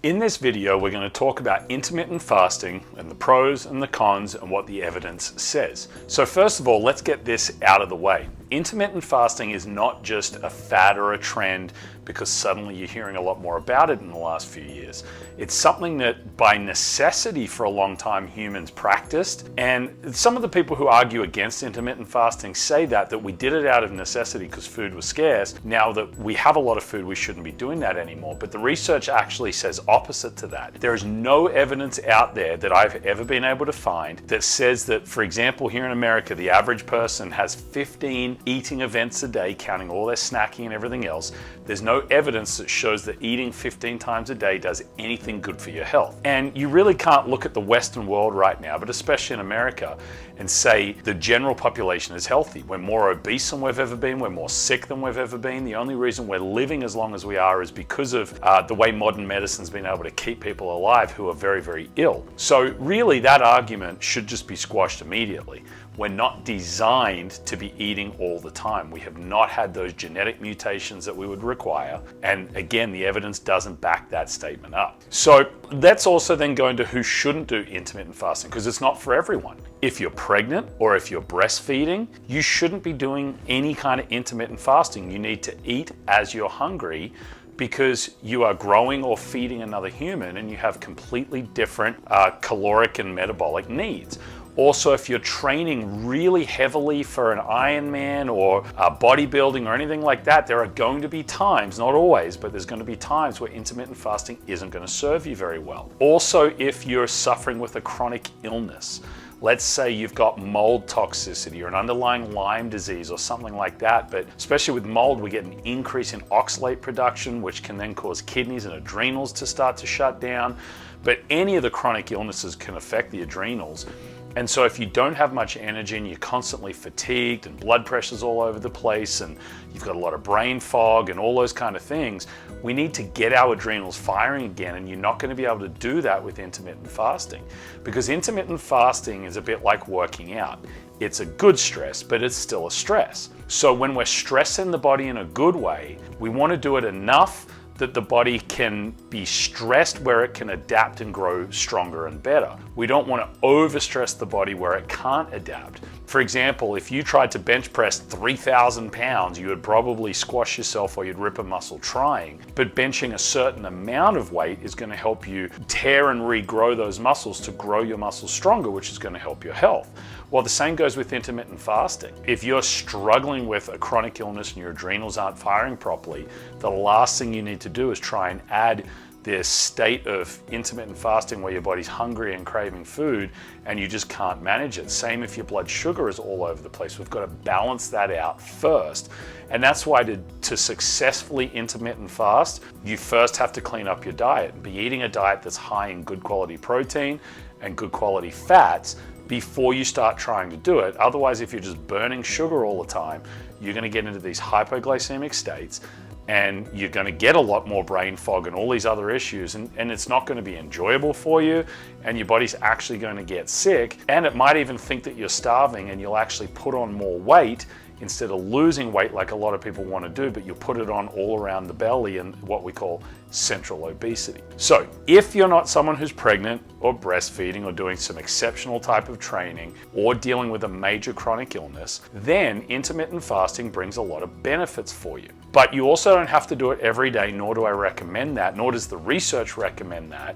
In this video, we're going to talk about intermittent fasting and the pros and the cons and what the evidence says. So first of all, let's get this out of the way. Intermittent fasting is not just a fad or a trend because suddenly you're hearing a lot more about it in the last few years. It's something that by necessity for a long time humans practiced, and some of the people who argue against intermittent fasting say that we did it out of necessity because food was scarce. Now that we have a lot of food, we shouldn't be doing that anymore. But the research actually says opposite to that. There is no evidence out there that I've ever been able to find that says that, for example, here in America, the average person has 15 eating events a day, counting all their snacking and everything else. There's no evidence that shows that eating 15 times a day does anything good for your health. And you really can't look at the Western world right now, but especially in America, and say the general population is healthy. We're more obese than we've ever been. We're more sick than we've ever been. The only reason we're living as long as we are is because of the way modern medicine's been able to keep people alive who are very, very ill. So really that argument should just be squashed immediately. We're not designed to be eating all the time. We have not had those genetic mutations that we would require. And again, the evidence doesn't back that statement up. So let's also then go into who shouldn't do intermittent fasting, because it's not for everyone. If you're pregnant or if you're breastfeeding, you shouldn't be doing any kind of intermittent fasting. You need to eat as you're hungry, because you are growing or feeding another human and you have completely different caloric and metabolic needs. Also, if you're training really heavily for an Ironman or bodybuilding or anything like that, there are going to be times, not always, but there's going to be times where intermittent fasting isn't going to serve you very well. Also, if you're suffering with a chronic illness, let's say you've got mold toxicity or an underlying Lyme disease or something like that, but especially with mold, we get an increase in oxalate production, which can then cause kidneys and adrenals to start to shut down. But any of the chronic illnesses can affect the adrenals. And so if you don't have much energy and you're constantly fatigued and blood pressure's all over the place and you've got a lot of brain fog and all those kind of things, we need to get our adrenals firing again, and you're not going to be able to do that with intermittent fasting, because intermittent fasting is a bit like working out. It's a good stress, but it's still a stress. So when we're stressing the body in a good way, we want to do it enough that the body can be stressed where it can adapt and grow stronger and better. We don't want to overstress the body where it can't adapt. For example, if you tried to bench press 3,000 pounds, you would probably squash yourself or you'd rip a muscle trying. But benching a certain amount of weight is going to help you tear and regrow those muscles to grow your muscles stronger, which is going to help your health. Well, the same goes with intermittent fasting. If you're struggling with a chronic illness and your adrenals aren't firing properly, the last thing you need to do is try and add this state of intermittent fasting where your body's hungry and craving food and you just can't manage it. Same if your blood sugar is all over the place. We've got to balance that out first. And that's why to successfully intermittent fast, you first have to clean up your diet and be eating a diet that's high in good quality protein and good quality fats before you start trying to do it. Otherwise, if you're just burning sugar all the time, you're going to get into these hypoglycemic states, and you're going to get a lot more brain fog and all these other issues, and it's not going to be enjoyable for you, and your body's actually going to get sick, and it might even think that you're starving, and you'll actually put on more weight instead of losing weight like a lot of people want to do, but you'll put it on all around the belly and what we call central obesity. So if you're not someone who's pregnant or breastfeeding or doing some exceptional type of training or dealing with a major chronic illness, then intermittent fasting brings a lot of benefits for you. But you also don't have to do it every day, nor do I recommend that, nor does the research recommend that.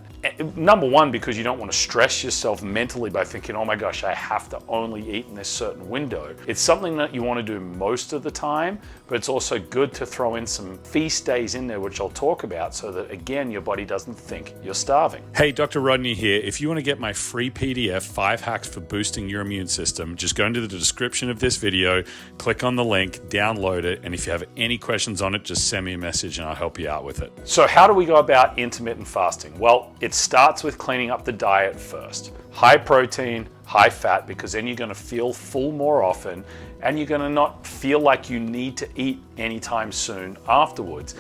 Number one, because you don't want to stress yourself mentally by thinking, oh my gosh, I have to only eat in this certain window. It's something that you want to do most of the time, but it's also good to throw in some feast days in there, which I'll talk about, so that again, your body doesn't think you're starving. Hey, Dr. Rodney here. If you want to get my free PDF, 5 hacks for boosting your immune system, just go into the description of this video, click on the link, download it, and if you have any questions on it, just send me a message and I'll help you out with it. So how do we go about intermittent fasting? Well, it starts with cleaning up the diet first. High protein, high fat, because then you're going to feel full more often and you're going to not feel like you need to eat anytime soon afterwards.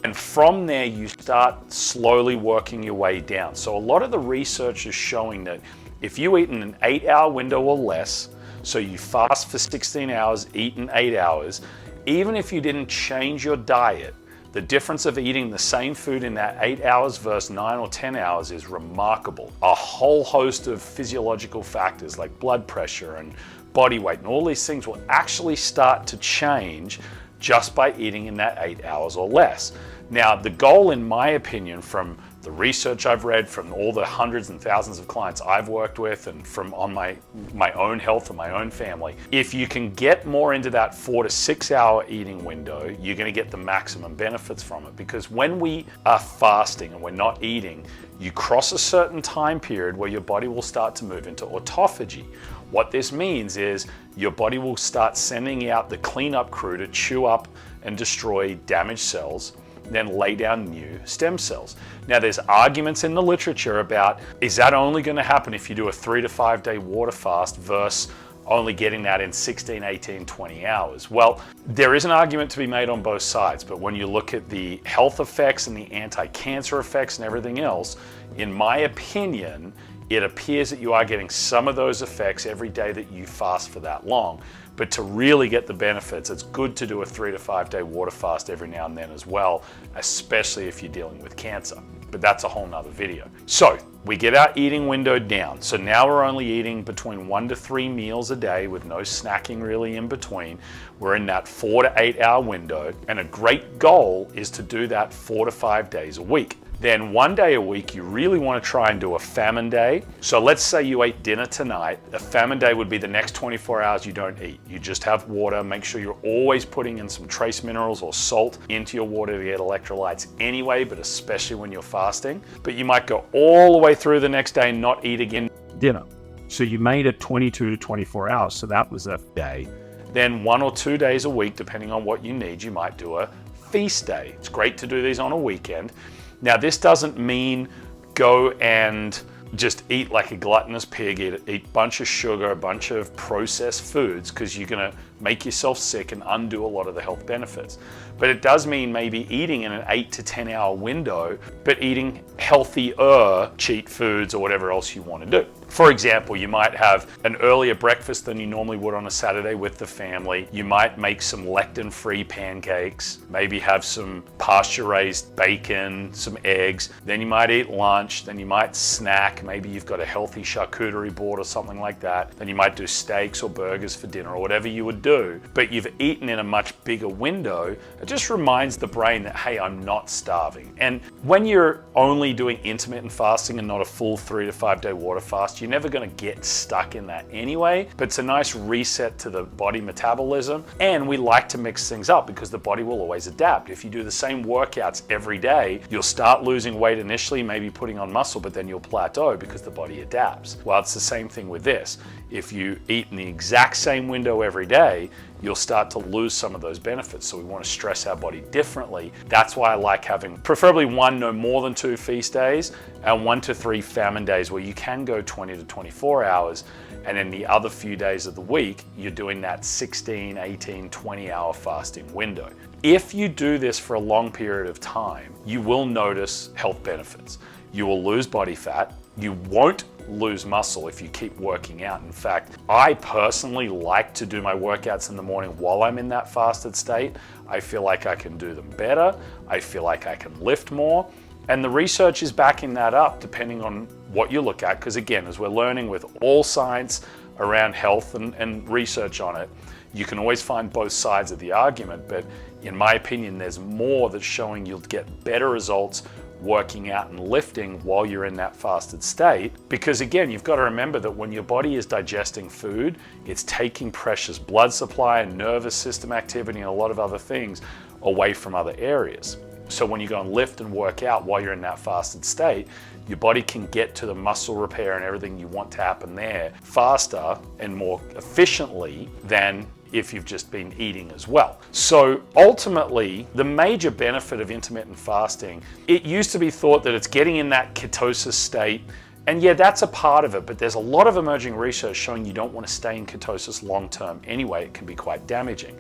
And from there, you start slowly working your way down. So a lot of the research is showing that if you eat in an 8-hour window or less, so you fast for 16 hours, eat in 8 hours, even if you didn't change your diet, The difference of eating the same food in that 8 hours versus 9 or 10 hours is remarkable. A whole host of physiological factors like blood pressure and body weight and all these things will actually start to change just by eating in that 8 hours or less. Now, the goal, in my opinion, from the research I've read, from all the hundreds and thousands of clients I've worked with, and from on my own health and my own family, if you can get more into that 4 to 6 hour eating window, you're going to get the maximum benefits from it. Because when we are fasting and we're not eating, you cross a certain time period where your body will start to move into autophagy. What this means is your body will start sending out the cleanup crew to chew up and destroy damaged cells, then lay down new stem cells. Now, there's arguments in the literature about, is that only going to happen if you do a 3 to 5 day water fast versus only getting that in 16, 18, 20 hours? Well, there is an argument to be made on both sides, but when you look at the health effects and the anti-cancer effects and everything else, in my opinion, it appears that you are getting some of those effects every day that you fast for that long. But to really get the benefits, it's good to do a 3 to 5 day water fast every now and then as well, especially if you're dealing with cancer. But that's a whole nother video. So we get our eating window down. So now we're only eating between 1 to 3 meals a day with no snacking really in between. We're in that 4 to 8 hour window, and a great goal is to do that 4 to 5 days a week. Then 1 day a week, you really want to try and do a famine day. So let's say you ate dinner tonight. A famine day would be the next 24 hours you don't eat. You just have water. Make sure you're always putting in some trace minerals or salt into your water to get electrolytes anyway, but especially when you're fasting. But you might go all the way through the next day and not eat again. Dinner. So you made it 22 to 24 hours. So that was a day. Then 1 or 2 days a week, depending on what you need, you might do a feast day. It's great to do these on a weekend. Now, this doesn't mean go and just eat like a gluttonous pig, eat a bunch of sugar, a bunch of processed foods, because you're going to make yourself sick and undo a lot of the health benefits. But it does mean maybe eating in an 8 to 10 hour window, but eating healthier cheat foods or whatever else you want to do. For example, you might have an earlier breakfast than you normally would on a Saturday with the family. You might make some lectin-free pancakes, maybe have some pasture-raised bacon, some eggs. Then you might eat lunch, then you might snack. Maybe you've got a healthy charcuterie board or something like that. Then you might do steaks or burgers for dinner or whatever you would do. But you've eaten in a much bigger window. It just reminds the brain that, hey, I'm not starving. And when you're only doing intermittent fasting and not a full 3 to 5 day water fast, you're never going to get stuck in that anyway, but it's a nice reset to the body metabolism. And we like to mix things up because the body will always adapt. If you do the same workouts every day, you'll start losing weight initially, maybe putting on muscle, but then you'll plateau because the body adapts. Well, it's the same thing with this. If you eat in the exact same window every day, you'll start to lose some of those benefits. So we want to stress our body differently. That's why I like having preferably 1, no more than 2 feast days, and 1 to 3 famine days where you can go 20 to 24 hours. And then the other few days of the week, you're doing that 16, 18, 20 hour fasting window. If you do this for a long period of time, you will notice health benefits. You will lose body fat. You won't lose muscle if you keep working out. In fact, I personally like to do my workouts in the morning while I'm in that fasted state. I feel like I can do them better. I feel like I can lift more. And the research is backing that up depending on what you look at. Because again, as we're learning with all science around health and research on it, you can always find both sides of the argument. But in my opinion, there's more that's showing you'll get better results working out and lifting while you're in that fasted state. Because again, you've got to remember that when your body is digesting food, it's taking precious blood supply and nervous system activity and a lot of other things away from other areas. So when you go and lift and work out while you're in that fasted state, your body can get to the muscle repair and everything you want to happen there faster and more efficiently than if you've just been eating as well. So ultimately, the major benefit of intermittent fasting, it used to be thought that it's getting in that ketosis state. And yeah, that's a part of it, but there's a lot of emerging research showing you don't want to stay in ketosis long term anyway. It can be quite damaging.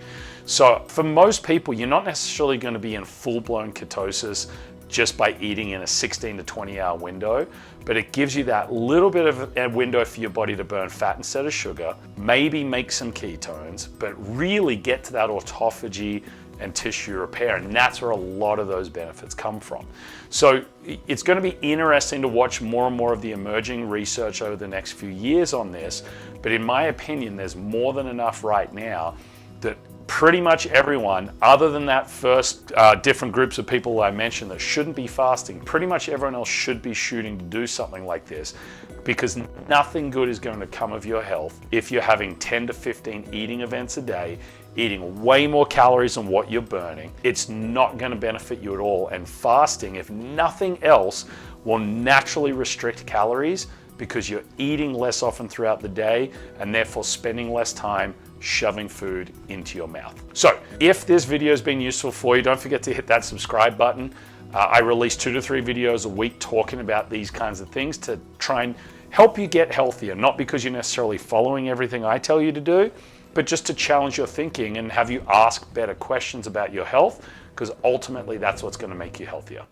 So for most people, you're not necessarily going to be in full-blown ketosis just by eating in a 16 to 20 hour window, but it gives you that little bit of a window for your body to burn fat instead of sugar, maybe make some ketones, but really get to that autophagy, and tissue repair, and that's where a lot of those benefits come from. So it's going to be interesting to watch more and more of the emerging research over the next few years on this, but in my opinion, there's more than enough right now that pretty much everyone, other than that first different groups of people I mentioned that shouldn't be fasting, pretty much everyone else should be shooting to do something like this, because nothing good is going to come of your health if you're having 10 to 15 eating events a day, eating way more calories than what you're burning. It's not going to benefit you at all. And fasting, if nothing else, will naturally restrict calories because you're eating less often throughout the day and therefore spending less time shoving food into your mouth. So if this video has been useful for you, don't forget to hit that subscribe button. I release 2 to 3 videos a week talking about these kinds of things to try and help you get healthier, not because you're necessarily following everything I tell you to do, but just to challenge your thinking and have you ask better questions about your health, because ultimately that's what's going to make you healthier.